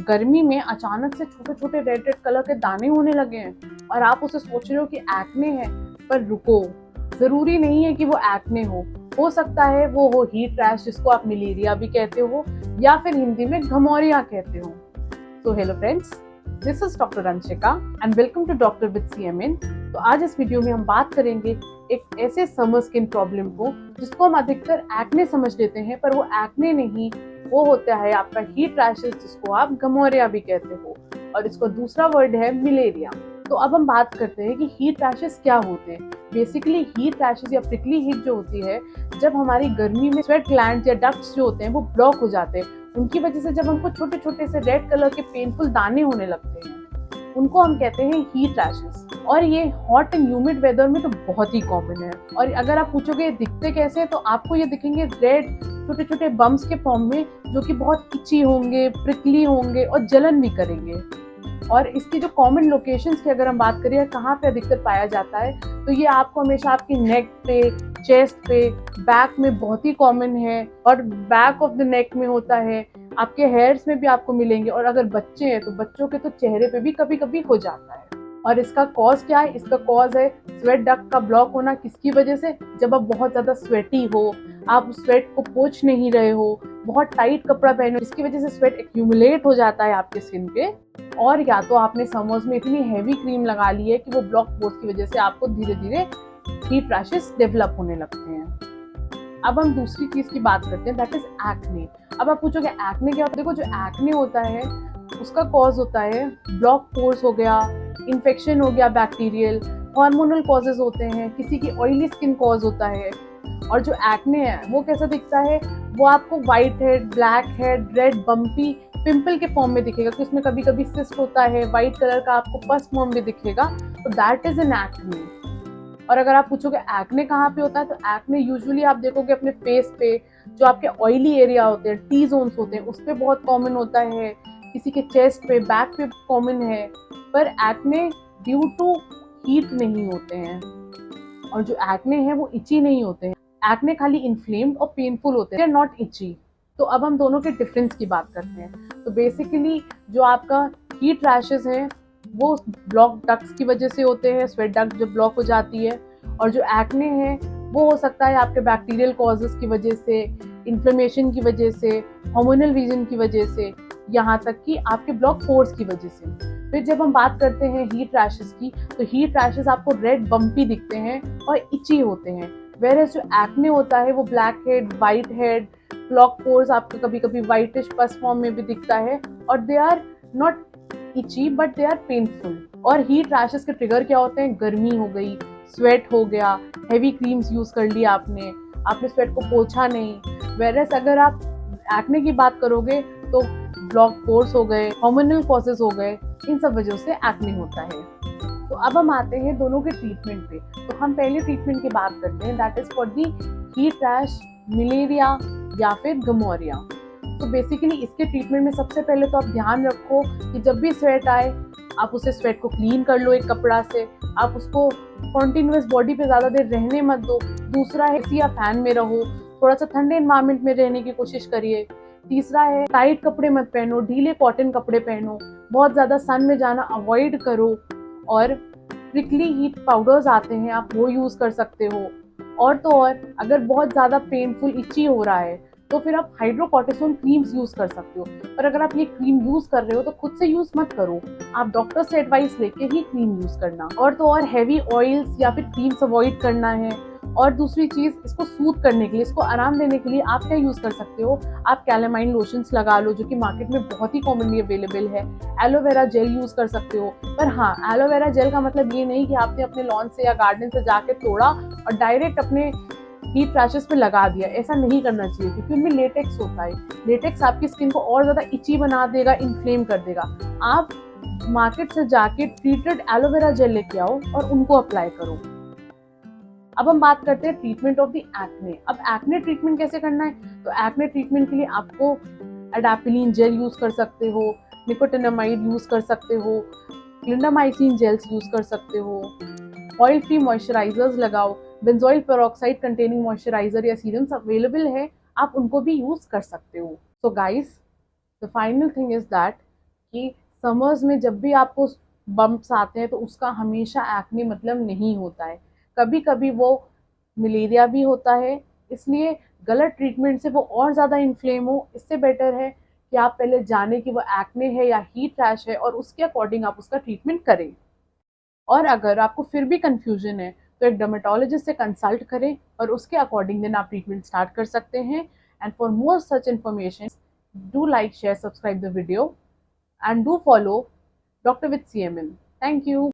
गर्मी में अचानक से छोटे छोटे रेड रेड कलर के दाने होने लगे हैं और आप उसे सोच रहे हो कि एक्ने है, पर रुको, जरूरी नहीं है कि वो एक्ने हो सकता है वो हो हीट रैश, जिसको आप मलेरिया भी कहते हो या फिर हिंदी में घमौरिया कहते हो। तो hello friends, this is doctor Anshika and welcome to doctor with CMN। तो आज इस वीडियो में हम बात करेंगे एक ऐसे समर स्किन प्रॉब्लम को जिसको हम अधिकतर एक्ने समझ लेते हैं, पर वो एक्ने नहीं, वो होता है आपका हीट रैशेस, जिसको आप घमौरिया भी कहते हो, और इसका दूसरा वर्ड है मलेरिया। तो अब हम बात करते हैं कि हीट रैशेस क्या होते हैं। बेसिकली हीट रैशेस या प्रिकली हीट जो होती है, जब हमारी गर्मी में स्वेट ग्लैंड्स या डक्ट्स जो होते हैं वो ब्लॉक हो जाते हैं, उनकी वजह से जब हमको छोटे छोटे से रेड कलर के पेनफुल दाने होने लगते हैं, उनको हम कहते हैं हीट रैशेस। और ये हॉट एंड ह्यूमिड वेदर में तो बहुत ही कॉमन है। और अगर आप पूछोगे दिखते कैसे हैं, तो आपको ये दिखेंगे रेड छोटे छोटे बम्स के फॉर्म में, जो कि बहुत इची होंगे, प्रिकली होंगे और जलन भी करेंगे। और इसकी जो कॉमन लोकेशंस की अगर हम बात करें कहाँ पे अधिकतर पाया जाता है, तो ये आपको हमेशा आपकी नेक पे, चेस्ट पे, बैक में बहुत ही कॉमन है, और बैक ऑफ द नेक में होता है, आपके हेयर्स में भी आपको मिलेंगे, और अगर बच्चे हैं तो बच्चों के तो चेहरे पे भी कभी कभी हो जाता है। और इसका कॉज क्या है? इसका कॉज है स्वेट डक्ट का ब्लॉक होना। किसकी वजह से? जब आप बहुत ज्यादा स्वेटी हो, आप स्वेट को पोंछ नहीं रहे हो, बहुत टाइट कपड़ा पहने हो, जिसकी वजह से स्वेट एक्यूमुलेट हो जाता है आपके स्किन पे, और या तो आपने समर्स में इतनी हैवी क्रीम लगा ली है कि वो ब्लॉक पोर्स की वजह से आपको धीरे धीरे हीट रैशेस डेवलप होने लगते हैं। अब हम दूसरी चीज की बात करते हैं, दैट इज एक्ने। अब आप पूछोगे एक्ने क्या होता है? देखो, जो एक्ने होता है उसका कॉज होता है ब्लॉक पोर्स हो गया, इन्फेक्शन हो गया बैक्टीरियल, हार्मोनल कॉजेज होते हैं, किसी की ऑयली स्किन कॉज होता है। और जो एक्ने है वो कैसा दिखता है? वो आपको white head, black head, red bumpy pimple के फॉर्म में दिखेगा, कि उसमें कभी कभी सिस्ट होता है, व्हाइट कलर का आपको पस फॉर्म भी दिखेगा, तो दैट इज एन एक्ने। और अगर आप पूछोगे एक्ने कहाँ पे होता है, तो एक्ने यूजुअली आप देखोगे अपने फेस पे, जो आपके ऑयली एरिया होते हैं, टी जोन्स होते हैं, उस पर बहुत कॉमन होता है, किसी के चेस्ट पे, बैक पे कॉमन है। पर एक्ने ड्यू टू हीट नहीं होते हैं, और जो एक्ने है वो इची नहीं होते हैं। एक्ने खाली इन्फ्लेम्ड और पेनफुल होते हैं, नॉट इची। तो अब हम दोनों के डिफरेंस की बात करते हैं। तो बेसिकली जो आपका हीट रैशेस हैं वो ब्लॉक डक्ट्स की वजह से होते हैं, स्वेट डक्ट जब ब्लॉक हो जाती है। और जो एक्ने है वो हो सकता है आपके बैक्टीरियल कॉजेस की वजह से, इन्फ्लेमेशन की वजह से, हार्मोनल रीजन की वजह से, यहाँ तक कि आपके ब्लॉक पोर्स की वजह से। फिर जब हम बात करते हैं हीट रैशेस की, तो हीट रैशेस आपको रेड बम्पी दिखते हैं और इची होते हैं, वेयर जो एक्ने होता है वो black head, white head, block pores आपको कभी कभी व्हाइटिश पस फॉर्म में भी दिखता है, और they are not itchy but they are painful. और हीट रैशेस के ट्रिगर क्या होते हैं? गर्मी हो गई, स्वेट हो गया, हैवी क्रीम्स यूज कर लिया आपने स्वेट को पोछा नहीं। वेरस अगर आप एक्ने की बात करोगे तो ब्लॉक पोर्स हो गए, हार्मोनल कॉजेज हो गए, इन सब वजह से एक्ने होता है। तो अब हम आते हैं दोनों के ट्रीटमेंट पे। तो हम पहले ट्रीटमेंट की बात करते हैं, that is for the heat rash, malaria या फिर घमौरिया। तो बेसिकली इसके ट्रीटमेंट में सबसे पहले तो आप ध्यान रखो कि जब भी स्वेट आए, आप उसे स्वेट को क्लीन कर लो एक कपड़ा से। आप उसको कॉन्टिन्यूस बॉडी पे ज़्यादा देर रहने मत दो। दूसरा है एसी या फैन में रहो, थोड़ा सा ठंडे एनवायरनमेंट में रहने की कोशिश करिए। तीसरा है टाइट कपड़े मत पहनो, ढीले कॉटन कपड़े पहनो, बहुत ज़्यादा सन में जाना अवॉइड करो। और प्रिकली हीट पाउडर्स आते हैं, आप वो यूज़ कर सकते हो। और तो और अगर बहुत ज़्यादा पेनफुल इची हो रहा है तो फिर आप हाइड्रोकॉर्टिसोन क्रीम्स यूज कर सकते हो। पर अगर आप ये क्रीम यूज कर रहे हो तो खुद से यूज मत करो, आप डॉक्टर से एडवाइस लेके ही क्रीम यूज करना। और तो और हैवी ऑयल्स या फिर क्रीम्स अवॉइड करना है। और दूसरी चीज, इसको सूद करने के लिए, इसको आराम देने के लिए आप क्या यूज कर सकते हो? आप कैलेमाइन लोशंस लगा लो, जो कि मार्केट में बहुत ही कॉमनली अवेलेबल है। एलोवेरा जेल यूज कर सकते हो। पर हाँ, एलोवेरा जेल का मतलब ये नहीं कि आपने अपने लॉन से या गार्डन से जाके तोड़ा और डायरेक्ट अपने हीट रैशेस पे लगा दिया, ऐसा नहीं करना चाहिए, क्योंकि उनमें लेटेक्स होता है। लेटेक्स आपकी स्किन को और ज़्यादा इची बना देगा, इन्फ्लेम कर देगा। आप मार्केट से जाके ट्रीटेड एलोवेरा जेल लेके आओ और उनको अप्लाई करो। अब हम बात करते हैं ट्रीटमेंट ऑफ द एक्ने। अब एक्ने ट्रीटमेंट कैसे करना है? तो एक्ने ट्रीटमेंट के लिए आपको एडापिलिन जेल यूज कर सकते हो, निकोटिनामाइड यूज कर सकते हो, क्लिंडामाइसिन जेल्स यूज कर सकते हो, ऑयल फ्री मॉइस्चराइजर्स लगाओ, बेंजोइल पेरोक्साइड कंटेनिंग मॉइस्चराइजर या सीरम्स अवेलेबल है, आप उनको भी यूज कर सकते हो। So guys, the final thing is that कि समर्स में जब भी आपको बम्प्स आते हैं तो उसका हमेशा एक्ने मतलब नहीं होता है, कभी कभी वो मलेरिया भी होता है। इसलिए गलत ट्रीटमेंट से वो और ज़्यादा इन्फ्लेम हो, इससे बेटर है कि आप पहले जाने कि वो एक्ने है या हीट रैश है और उसके अकॉर्डिंग आप उसका ट्रीटमेंट करें। और अगर आपको फिर भी कंफ्यूजन है तो एक डर्मेटोलॉजिस्ट से कंसल्ट करें और उसके अकॉर्डिंग देन आप ट्रीटमेंट स्टार्ट कर सकते हैं। And for more such information, do like, share, subscribe the video, and do follow Dr. with CMN. Thank you.